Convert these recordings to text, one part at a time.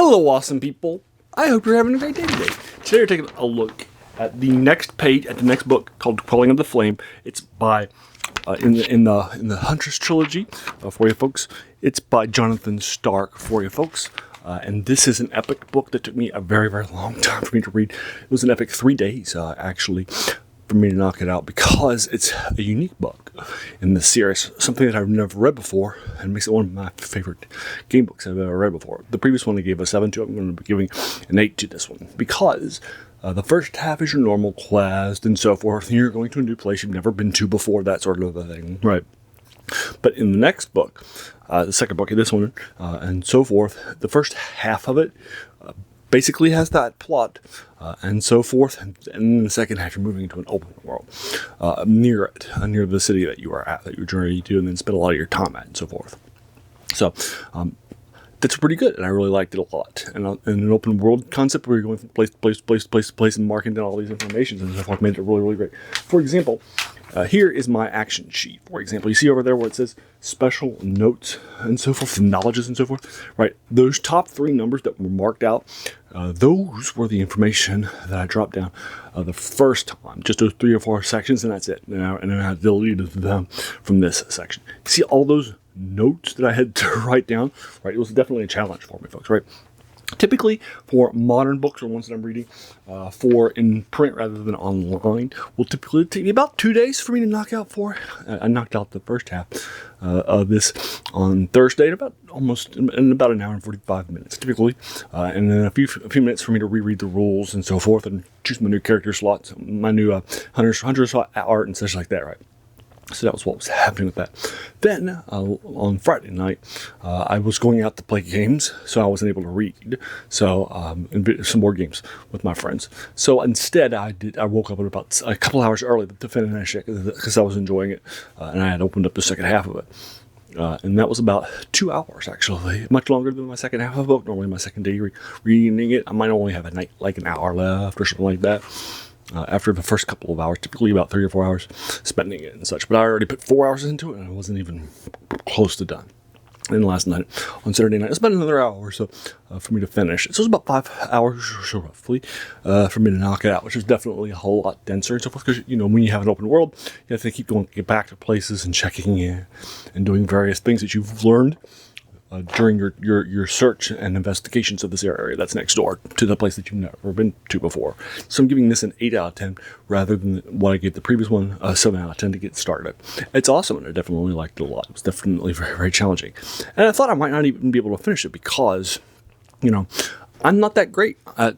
Hello, awesome people. I hope you're having a great day today. Today we're taking a look at the next page, at the next book called Quelling of the Flame. It's by, in the Huntress trilogy for you folks. It's by Jonathan Stark for you folks. And this is an epic book that took me a very, very long time for me to read. It was an epic 3 days, actually, for me to knock it out because it's a unique book in the series, something that I've never read before, and makes it one of my favorite game books I've ever read before. The previous one I gave a 7 to. I'm going to be giving an 8 to this one because the first half is your normal quest and so forth, and you're going to a new place you've never been to before, that sort of a thing, right? But in the next book, the second book of this one, and so forth, the first half of it basically has that plot, and so forth, and in the second half you're moving into an open world, near it, near the city that you are at, that you're journeying to, and then spend a lot of your time at, and so forth. So, that's pretty good, and I really liked it a lot. And in an open world concept where you're going from place to place and marking down all these informations and so forth, made it really, really great. For example, here is my action sheet. For example, you see over there where it says special notes and so forth, and knowledges and so forth, right? Those top 3 numbers that were marked out, those were the information that I dropped down the first time. Just those 3 or 4 sections, and that's it. And then I deleted them from this section. See all those notes that I had to write down, right? It was definitely a challenge for me, folks, right? Typically, for modern books or ones that I'm reading for in print rather than online, will typically take me about 2 days for me to knock out for. I knocked out the first half of this on Thursday in about an hour and 45 minutes, typically, and then a few minutes for me to reread the rules and so forth and choose my new character slots, my new Huntress art and such like that, right? So that was what was happening with that. Then, on Friday night, I was going out to play games, so I wasn't able to read. So, some more games with my friends. So instead, I woke up at about a couple hours early to finish it because I was enjoying it, and I had opened up the second half of it. And that was about 2 hours, actually. Much longer than my second half of the book. Normally, my second day reading it, I might only have an hour left or something like that. After the first couple of hours, typically about 3 or 4 hours spending it and such. But I already put 4 hours into it, and I wasn't even close to done. And last night, on Saturday night, it's about another hour or so for me to finish. So it was about 5 hours or so, roughly, for me to knock it out, which is definitely a whole lot denser and so forth. Because, when you have an open world, you have to keep going, get back to places and checking in and doing various things that you've learned during your search and investigations of this area that's next door to the place that you've never been to before. So I'm giving this an 8 out of 10 rather than what I gave the previous one, a 7 out of 10 to get started. It's awesome, and I definitely liked it a lot. It was definitely very, very challenging. And I thought I might not even be able to finish it because, I'm not that great at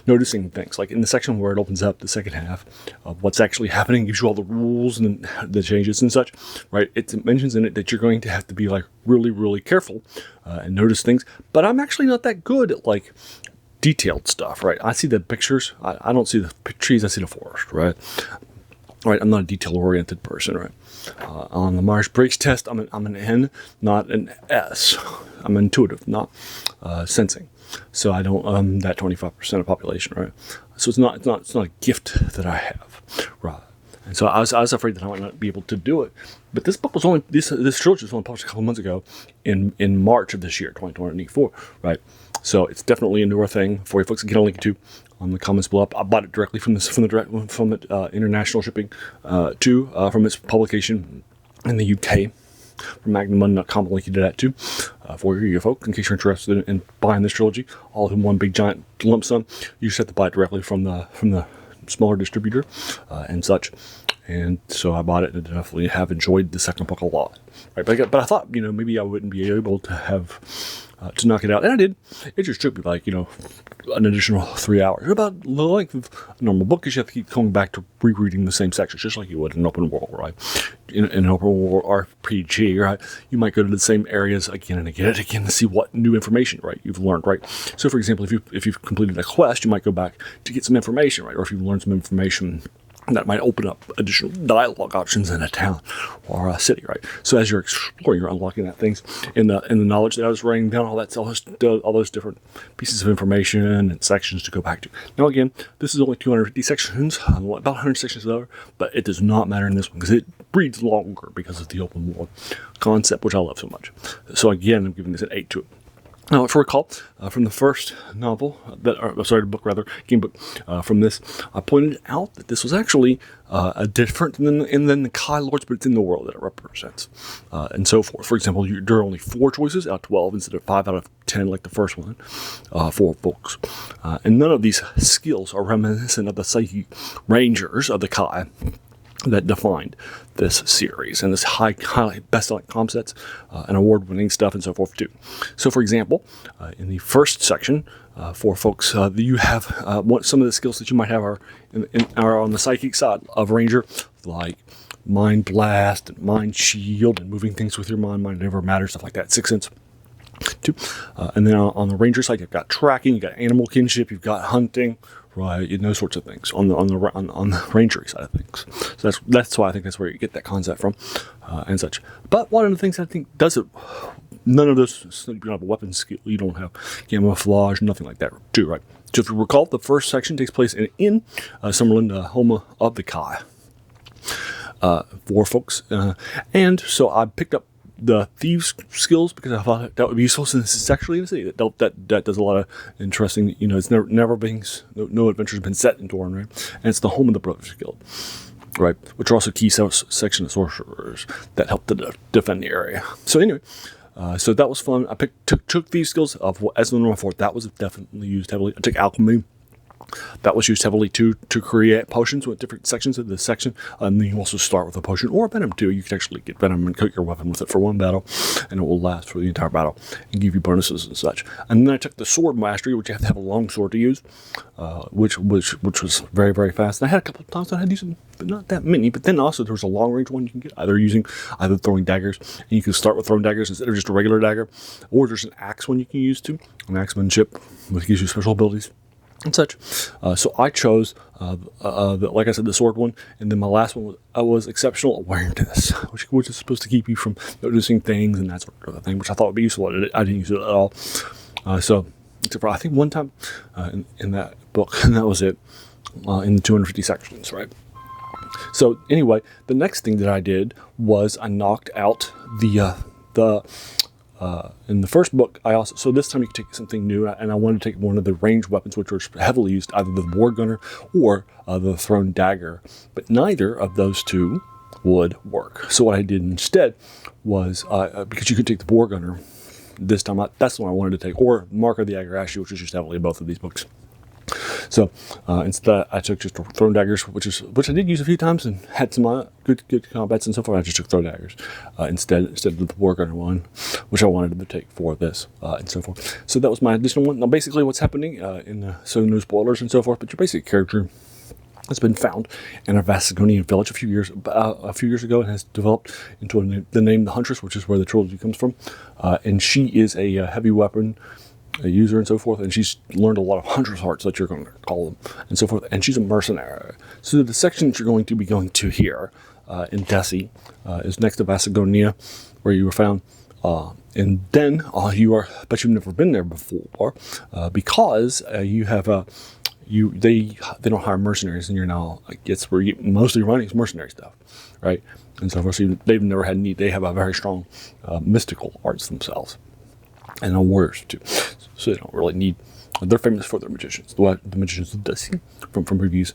noticing things. Like in the section where it opens up the second half of what's actually happening, gives you all the rules and the changes and such, right? It mentions in it that you're going to have to be like really, really careful and notice things. But I'm actually not that good at like detailed stuff, right? I see the pictures. I don't see the trees. I see the forest, right? Right, I'm not a detail-oriented person, right? On the Myers-Briggs test, I'm an N, not an S. I'm intuitive, not sensing. So I don't that 25% of population, right? So it's not a gift that I have, right? And so I was afraid that I might not be able to do it. But this book was only this trilogy was only published a couple months ago, in March of this year, 2024, right? So it's definitely a newer thing for you folks. Get a link to on the comments below. I bought it directly from international shipping from its publication in the UK. From Magnamund.com, I'll link you to that too, for you folks, in case you're interested in buying this trilogy, all in one big giant lump sum. You just have to buy it directly from the smaller distributor and such. And so I bought it, and definitely have enjoyed the second book a lot. Right, but I thought maybe I wouldn't be able to have to knock it out, and I did. It just took me like an additional 3 hours. About the length of a normal book, because you have to keep going back to rereading the same sections, just like you would in an open world, right? In an open world RPG, right? You might go to the same areas again and again to see what new information, right, you've learned, right? So, for example, if you've completed a quest, you might go back to get some information, right? Or if you've learned some information that might open up additional dialogue options in a town or a city, right? So as you're exploring, you're unlocking that things in the knowledge that I was writing down, all those different pieces of information and sections to go back to. Now again, this is only 250 sections, about 100 sections there, but it does not matter in this one because it reads longer because of the open world concept, which I love so much. So again, I'm giving this an 8 to it. Now, if you recall, from the first novel, book rather, game book, from this, I pointed out that this was actually different than the Kai Lords, but it's in the world that it represents, and so forth. For example, there are only 4 choices out of 12 instead of 5 out of 10 like the first one, for folks. And none of these skills are reminiscent of the psychic rangers of the Kai that defined this series and this highly best-selling concepts and award-winning stuff and so forth too. So, for example, in the first section, for folks, you have some of the skills that you might have are on the psychic side of Ranger, like Mind Blast and Mind Shield and moving things with your mind never matters, stuff like that. 6th Sense. Too. And then on the Ranger side, you've got tracking, you've got animal kinship, you've got hunting, right? Those sorts of things on the rangery side of things. So that's why I think that's where you get that concept from, and such. But one of the things I think does it, none of those, you don't have a weapon skill, you don't have camouflage, nothing like that too, right? So if you recall, the first section takes place in Summerlin, home of the Kai, for folks, and so I picked up the thieves skills because I thought that would be useful since it's actually in a city that does a lot of interesting, it's never been, no adventure's been set in Doran, right? And it's the home of the Brothers Guild, right? Which are also key section of sorcerers that help to defend the area. So anyway, so that was fun. I took these skills as the normal fort. That was definitely used heavily. I took alchemy. That was used heavily to create potions with different sections of the section. And then you also start with a potion or a venom too. You can actually get venom and coat your weapon with it for one battle, and it will last for the entire battle and give you bonuses and such. And then I took the sword mastery, which you have to have a long sword to use, which was very, very fast. And I had a couple of times I had to use them, but not that many. But then also there was a long range one you can get either throwing daggers, and you can start with throwing daggers instead of just a regular dagger, or there's an axe one you can use too, an axemanship, which gives you special abilities and such. So I chose, like I said, the sword one, and then my last one was exceptional awareness, which is supposed to keep you from noticing things and that sort of thing, which I thought would be useful. I didn't use it at all. So, except for I think one time in that book, and that was it, in the 250 sections, right? So anyway, the next thing that I did was I knocked out in the first book, so this time you could take something new, and I wanted to take one of the ranged weapons, which were heavily used, either the war gunner or the thrown dagger, but neither of those two would work. So what I did instead was, because you could take the war gunner this time, that's the one I wanted to take, or Mark of the Agarashi, which is used heavily in both of these books. So instead, I took just thrown daggers, which I did use a few times and had some good combats and so forth. I just took thrown daggers instead of the war gunner one, which I wanted to take for this and so forth. So that was my additional one. Now, basically, what's happening so no spoilers and so forth, but your basic character has been found in a Vasagonian village a few years ago, and has developed into the name the Huntress, which is where the trilogy comes from. And she is a heavy weapon user and so forth, and she's learned a lot of Huntress hearts that you're going to call them and so forth, and she's a mercenary. So the section that you're going to be going to here in Desi is next to Vasagonia, where you were found, and then but you've never been there before, because you have they don't hire mercenaries, and you're now, it's where most of your money is mercenary stuff, right? And so forth. So they've never had need. They have a very strong mystical arts themselves, and warriors too. So they don't really need. They're famous for their magicians, the magicians of Desi, from previous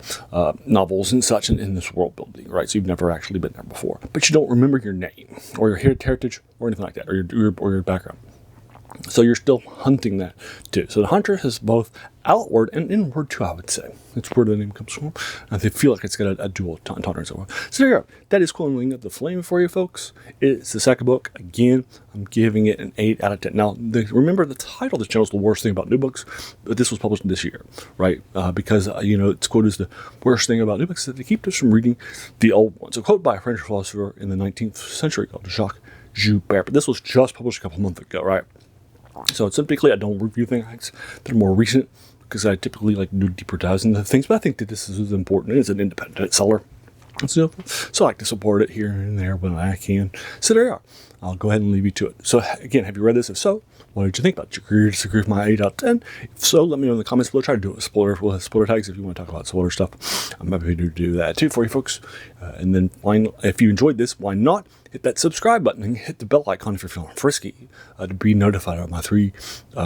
novels and such in this world building, right? So you've never actually been there before, but you don't remember your name or your heritage or anything like that, or your background. So you're still hunting that too. So the Huntress is both outward and inward too, I would say. That's where the name comes from. And they feel like it's got a dual entendre and so forth. So there you go. That is Quelling of the Flame for you folks. It's the second book. Again, I'm giving it an 8 out of 10. Now, remember the title of this channel is the worst thing about new books, but this was published this year, right? Because, it's quoted as the worst thing about new books that they keep us from reading the old ones. A quote by a French philosopher in the 19th century called Jacques Joubert. But this was just published a couple months ago, right? So typically I don't review things that are more recent, because I typically like to do deeper dives into things, but I think that this is important. It's an independent seller, so I like to support it here and there when I can. So there you are. I'll go ahead and leave you to it. So again, have you read this? If so, What did you think about it? Agree or disagree with my 8 out of 10? If so, let me know in the comments below. Try to do it with spoiler tags if you want to talk about spoiler stuff. I'm happy to do that too for you folks. And then if you enjoyed this, why not hit that subscribe button and hit the bell icon if you're feeling frisky to be notified of my 3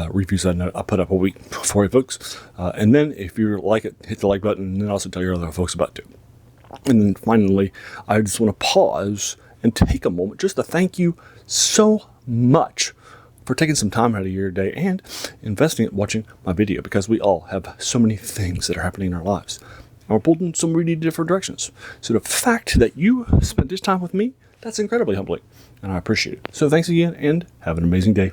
reviews I put up a week for you folks. And then if you like it, hit the like button and then also tell your other folks about it too. And then finally, I just want to pause and take a moment just to thank you so much for taking some time out of your day and investing in watching my video, because we all have so many things that are happening in our lives. And we're pulled in some really different directions. So the fact that you spent this time with me, that's incredibly humbling, and I appreciate it. So thanks again, and have an amazing day.